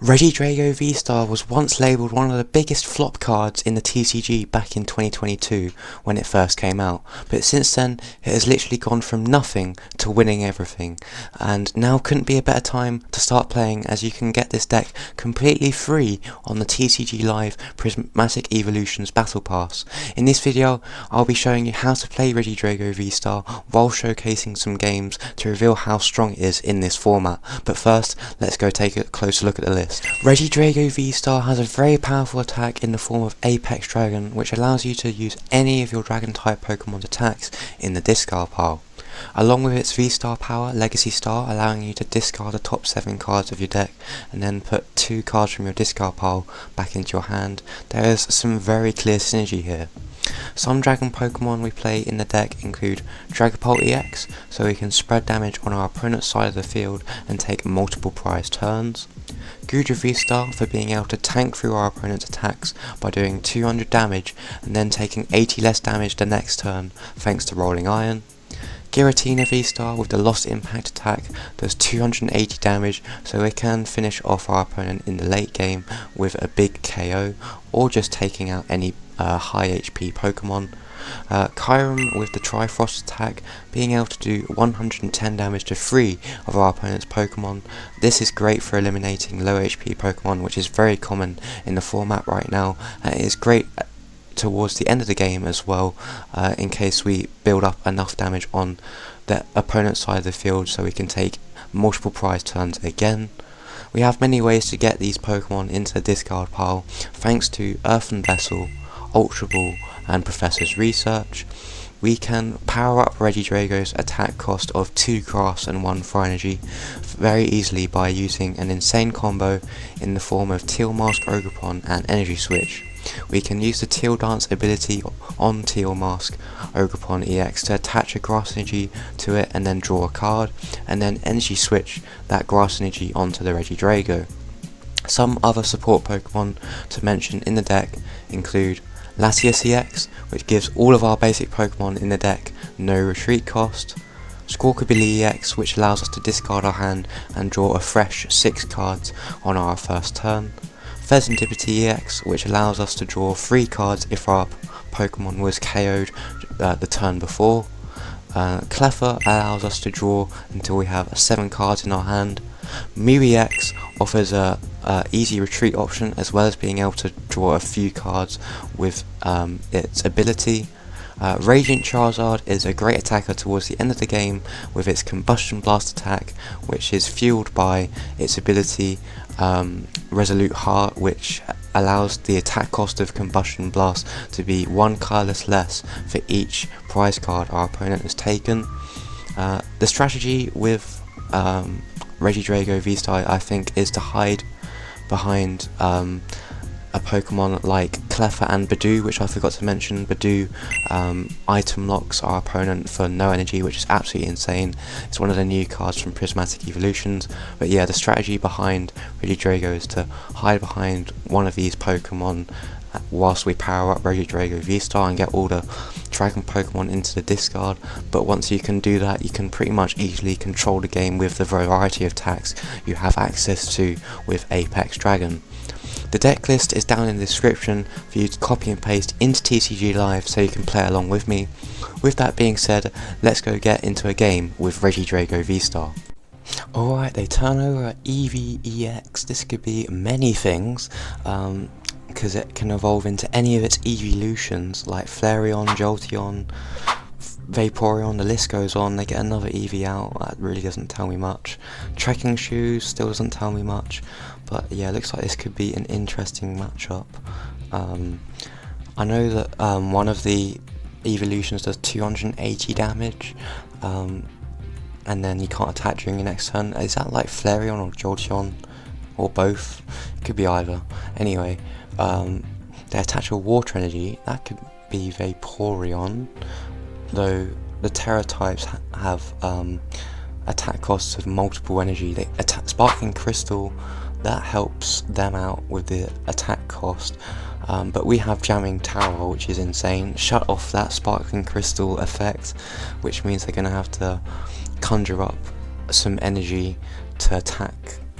Regidrago V-STAR was once labelled one of the biggest flop cards in the TCG back in 2022 when it first came out, but since then it has literally gone from nothing to winning everything, and now couldn't be a better time to start playing, as you can get this deck completely free on the TCG Live Prismatic Evolutions Battle Pass. In this video I'll be showing you how to play Regidrago V-STAR while showcasing some games to reveal how strong it is in this format, but first let's go take a closer look at the list. Regidrago V-STAR has a very powerful attack in the form of Apex Dragon, which allows you to use any of your Dragon type Pokemon's attacks in the discard pile. Along with its V-STAR power, Legacy Star, allowing you to discard the top 7 cards of your deck and then put 2 cards from your discard pile back into your hand, there is some very clear synergy here. Some Dragon Pokemon we play in the deck include Dragapult EX, so we can spread damage on our opponent's side of the field and take multiple prize turns. Goodra V-STAR for being able to tank through our opponent's attacks by doing 200 damage and then taking 80 less damage the next turn thanks to Rolling Iron. Giratina V-STAR with the Lost Impact attack does 280 damage, so we can finish off our opponent in the late game with a big KO or just taking out any high HP Pokemon. Kyurem with the Trifrost attack being able to do 110 damage to 3 of our opponent's Pokemon. This is great for eliminating low HP Pokemon, which is very common in the format right now, and it is great towards the end of the game as well, in case we build up enough damage on the opponent's side of the field so we can take multiple prize turns again. We have many ways to get these Pokemon into the discard pile thanks to Earthen Vessel, Ultra Ball and Professor's Research. We can power up Regidrago's attack cost of 2 grass and 1 fire energy very easily by using an insane combo in the form of Teal Mask Ogerpon and Energy Switch. We can use the Teal Dance ability on Teal Mask Ogerpon EX to attach a grass energy to it and then draw a card, and then Energy Switch that grass energy onto the Regidrago. Some other support Pokemon to mention in the deck include Latias EX, which gives all of our basic Pokemon in the deck no retreat cost. Squawkabilly EX, which allows us to discard our hand and draw a fresh 6 cards on our first turn. Fezandipiti EX, which allows us to draw 3 cards if our Pokemon was KO'd the turn before. Cleffa allows us to draw until we have 7 cards in our hand. Mew EX offers a easy retreat option, as well as being able to draw a few cards with its ability. Radiant Charizard is a great attacker towards the end of the game with its Combustion Blast attack, which is fueled by its ability Resolute Heart, which allows the attack cost of Combustion Blast to be 1 colorless less for each prize card our opponent has taken. The strategy with Regidrago V-STAR, I think, is to hide behind a Pokemon like Cleffa and Budew, which I forgot to mention. Budew item locks our opponent for no energy, which is absolutely insane. It's one of the new cards from Prismatic Evolutions. But yeah, the strategy behind Regidrago is to hide behind one of these Pokemon whilst we power up Regidrago V-STAR and get all the Dragon Pokemon into the discard. But once you can do that, you can pretty much easily control the game with the variety of attacks you have access to with Apex Dragon. The deck list is down in the description for you to copy and paste into TCG Live so you can play along with me. With that being said, let's go get into a game with Regidrago V-STAR. Alright, they turn over EVEX. This could be many things, because it can evolve into any of its evolutions like Flareon, Jolteon, Vaporeon, the list goes on. They get another EV out, that really doesn't tell me much. Trekking Shoes still doesn't tell me much, but yeah, it looks like this could be an interesting matchup. I know that one of the evolutions does 280 damage, and then you can't attack during your next turn. Is that like Flareon or Jolteon, or both? It could be either. Anyway, they attach a water energy, that could be Vaporeon, though the Terra types have attack costs of multiple energy. They attack Sparkling Crystal, that helps them out with the attack cost, but we have Jamming Tower, which is insane. Shut off that Sparkling Crystal effect, which means they're going to have to conjure up some energy to attack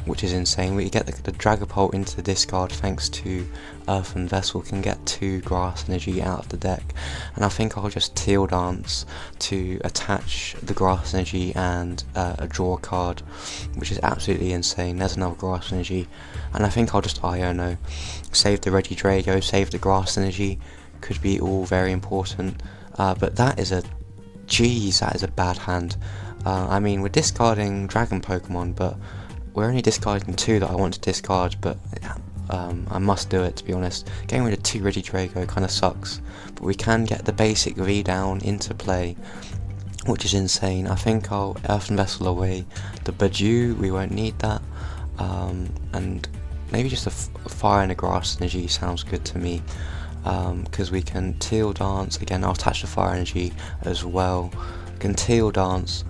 which is insane. We get the Dragapult into the discard thanks to Earthen Vessel, can get 2 grass energy out of the deck, and I think I'll just Teal Dance to attach the grass energy and a draw card, which is absolutely insane. There's another grass energy, and I think I'll just Iono, save the Regidrago, save the grass energy, could be all very important, but that is a bad hand. I mean, we're discarding Dragon Pokemon, but we're only discarding 2 that I want to discard, but I must do it, to be honest. Getting rid of 2 Regidrago kind of sucks, but we can get the basic V down into play, which is insane. I think I'll Earthen Vessel away the Budew, we won't need that, and maybe just a fire and a grass energy sounds good to me, because we can Teal Dance, again I'll attach the fire energy as well, we can Teal Dance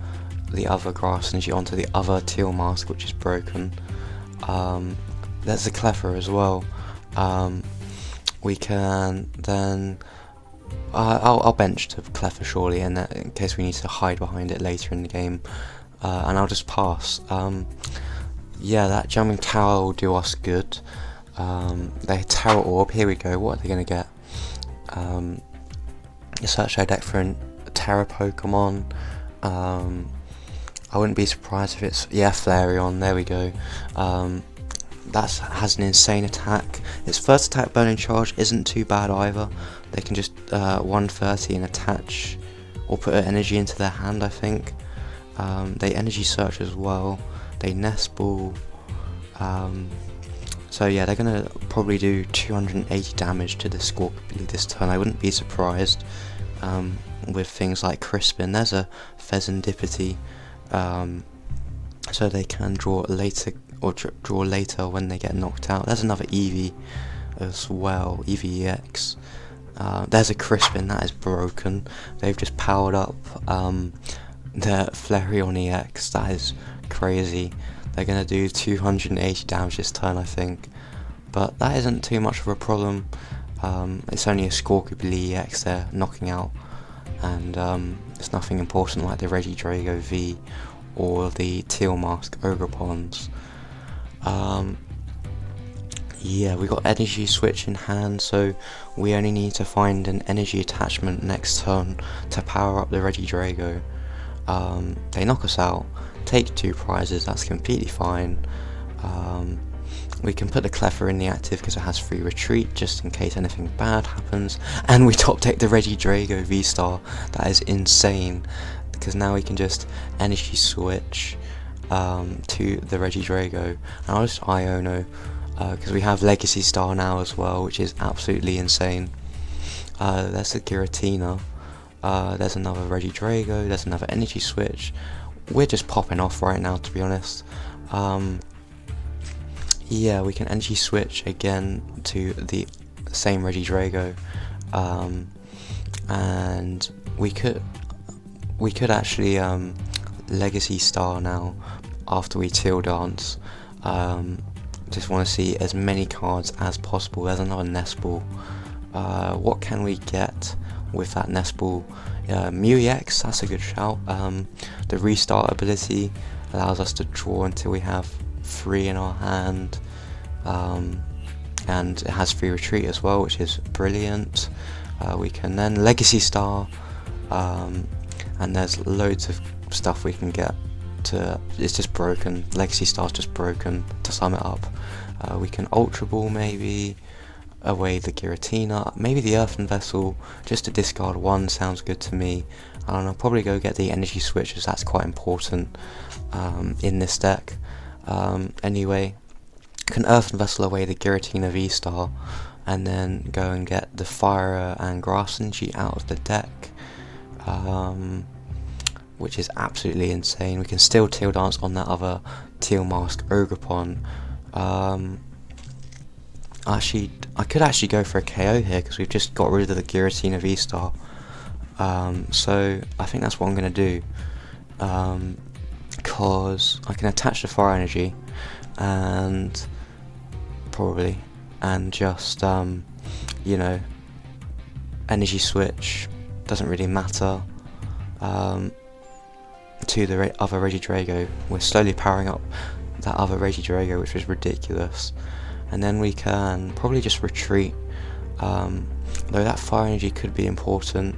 the other grass energy onto the other Teal Mask, which is broken. There's the Cleffa as well. We can then I'll bench the Cleffa surely, in case we need to hide behind it later in the game, and I'll just pass. Yeah, that Jamming Tower will do us good. They Terra Orb, here we go. What are they going to get? Search their deck for a Terra Pokemon. I wouldn't be surprised if it's, yeah, Flareon, there we go. That has an insane attack. Its first attack, Burning Charge, isn't too bad either. They can just 130 and attach, or put an energy into their hand, I think. They Energy Search as well. They Nest Ball. So yeah, they're going to probably do 280 damage to the Squawkabilly this turn. I wouldn't be surprised with things like Crispin. There's a Fezandipiti. So they can draw later, or draw later when they get knocked out. There's another Eevee as well, Eevee EX. There's a Crispin, that is broken. They've just powered up the Flareon EX, that is crazy. They're going to do 280 damage this turn, I think, but that isn't too much of a problem. It's only a Squawkabilly EX they're knocking out, and it's nothing important like the Regidrago V or the Teal Mask Ogerpons. Yeah, we got Energy Switch in hand, so we only need to find an energy attachment next turn to power up the Regidrago. They knock us out, take 2 prizes, that's completely fine. We can put the Cleffa in the active because it has free retreat just in case anything bad happens, and we top deck the Regidrago V-Star. That is insane, because now we can just Energy Switch to the Regidrago, and I'll just Iono because we have Legacy Star now as well, which is absolutely insane. There's the Giratina, there's another Regidrago, there's another Energy Switch. We're just popping off right now, to be honest. Yeah, we can Energy Switch again to the same Regidrago, and we could actually Legacy Star now after we Teal Dance. Just want to see as many cards as possible. There's another Nest Ball. What can we get with that Nest Ball? Mew EX, that's a good shout. The Restart ability allows us to draw until we have 3 in our hand, and it has free retreat as well, which is brilliant. We can then Legacy Star, and there's loads of stuff we can get to. It's just broken. Legacy Star's just broken, to sum it up. We can Ultra Ball maybe, away the Giratina, maybe the Earthen Vessel, just to discard 1 sounds good to me. And I'll probably go get the Energy Switch, as that's quite important in this deck. Anyway, can Earthen Vessel away the Giratina V-Star, and then go and get the Fire and Grass Energy out of the deck, which is absolutely insane. We can still Teal Dance on that other Teal Mask Ogerpon. Actually, I could actually go for a KO here because we've just got rid of the Giratina V-Star. So I think that's what I'm going to do, because I can attach the Fire Energy and just you know, Energy Switch, doesn't really matter, to the other Regidrago. We're slowly powering up that other Regidrago, which was ridiculous. And then we can probably just retreat, though that fire energy could be important.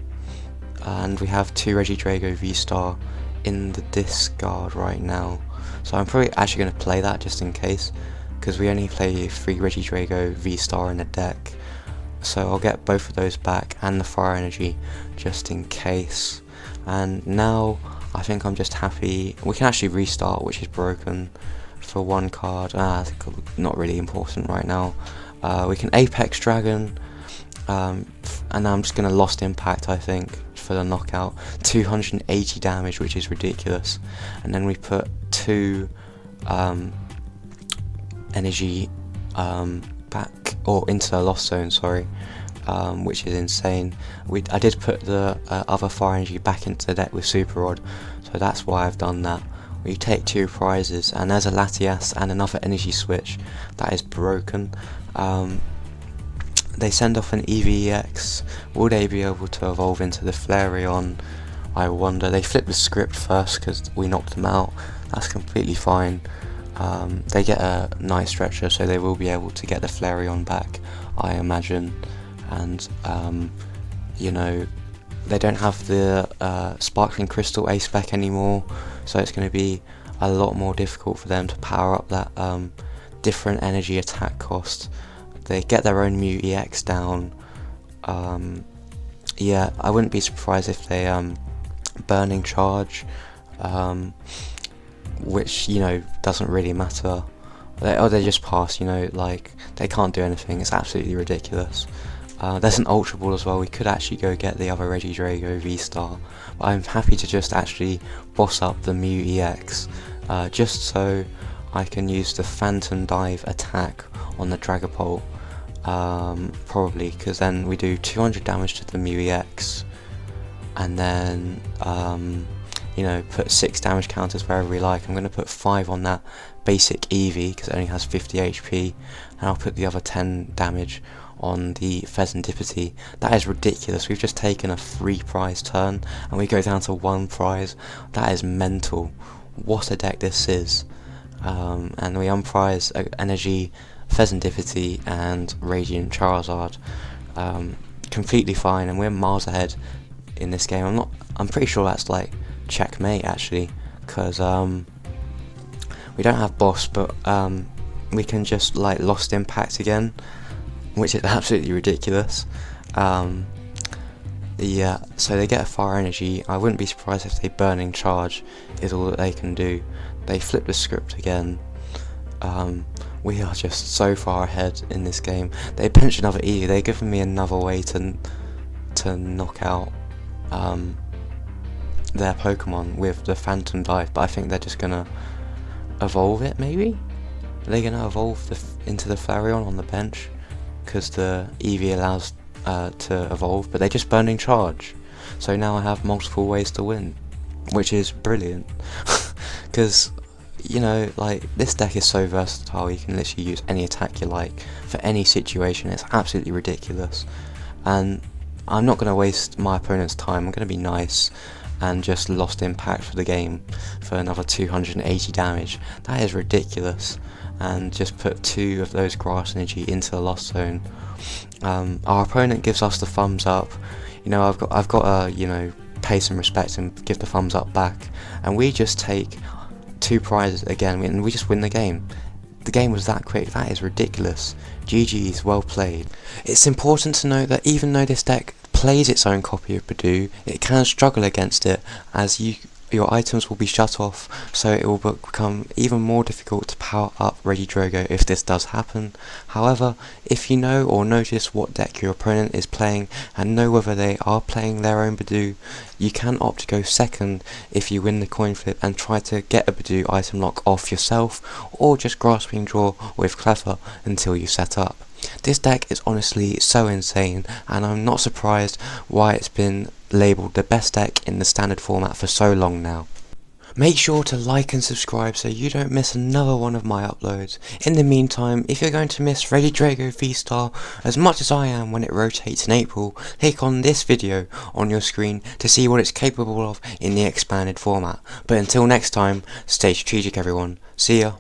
And we have 2 Regidrago V-STAR in the discard right now, so I'm probably actually going to play that just in case, because we only play 3 Regidrago V-STAR in a deck, so I'll get both of those back and the fire energy just in case. And now I think I'm just happy we can actually restart, which is broken, for 1 card. Not really important right now. We can Apex Dragon, and I'm just going to Lost Impact, I think, for the knockout. 280 damage, which is ridiculous. And then we put 2 energy back, or into the Lost Zone, sorry, which is insane. I did put the other fire energy back into the deck with Super Rod, so that's why I've done that. We take 2 prizes, and there's a Latias and another energy switch that is broken. They send off an EVEX. Will they be able to evolve into the Flareon? I wonder. They flipped the script first because we knocked them out. That's completely fine. They get a nice stretcher, so they will be able to get the Flareon back, I imagine. And you know, they don't have the Sparkling Crystal A-Spec anymore, so it's going to be a lot more difficult for them to power up that different energy attack cost. They get their own Mew EX down. Yeah, I wouldn't be surprised if they Burning Charge, which, you know, doesn't really matter. They just pass, you know, like, they can't do anything. It's absolutely ridiculous. There's an Ultra Ball as well. We could actually go get the other Regidrago V-STAR, but I'm happy to just actually boss up the Mew EX, just so I can use the Phantom Dive attack on the Dragapult, probably, because then we do 200 damage to the Mew EX, and then you know, put 6 damage counters wherever we like. I'm going to put 5 on that basic Eevee because it only has 50 HP, and I'll put the other 10 damage on the Fezandipiti. That is ridiculous. We've just taken a 3 prize turn and we go down to 1 prize. That is mental. What a deck this is. And we unprize Energy, Fezandipiti and Radiant Charizard. Completely fine, and we're miles ahead in this game. I'm pretty sure that's like checkmate actually, because we don't have boss, but we can just like Lost Impact again, which is absolutely ridiculous. Yeah, so they get a fire energy. I wouldn't be surprised if they Burning Charge is all that they can do. They flip the script again. We are just so far ahead in this game. They bench another Eevee. They're giving me another way to knock out their Pokemon with the Phantom Dive, but I think they're just gonna evolve it. Maybe they're gonna evolve into the Flareon on the bench, because the Eevee allows to evolve, but they just Burning Charge. So now I have multiple ways to win, which is brilliant. Because, you know, like, this deck is so versatile. You can literally use any attack you like for any situation. It's absolutely ridiculous, and I'm not going to waste my opponent's time. I'm going to be nice and just Lost Impact for the game for another 280 damage. That is ridiculous. And just put 2 of those Grass Energy into the Lost Zone. Our opponent gives us the thumbs up. You know, I've got to, you know, pay some respect and give the thumbs up back. And we just take 2 prizes again, and we just win the game. The game was that quick. That is ridiculous. GG's, well played. It's important to note that even though this deck plays its own copy of Budew, it can struggle against it, as your items will be shut off, so it will become even more difficult to power up Regidrago if this does happen. However, if you know or notice what deck your opponent is playing and know whether they are playing their own Budew, you can opt to go second if you win the coin flip and try to get a Budew item lock off yourself, or just Grasping Draw with Cleffa until you set up. This deck is honestly so insane, and I'm not surprised why it's been labelled the best deck in the standard format for so long now. Make sure to like and subscribe so you don't miss another one of my uploads. In the meantime, if you're going to miss Regidrago V-STAR as much as I am when it rotates in April, click on this video on your screen to see what it's capable of in the expanded format. But until next time, stay strategic everyone. See ya.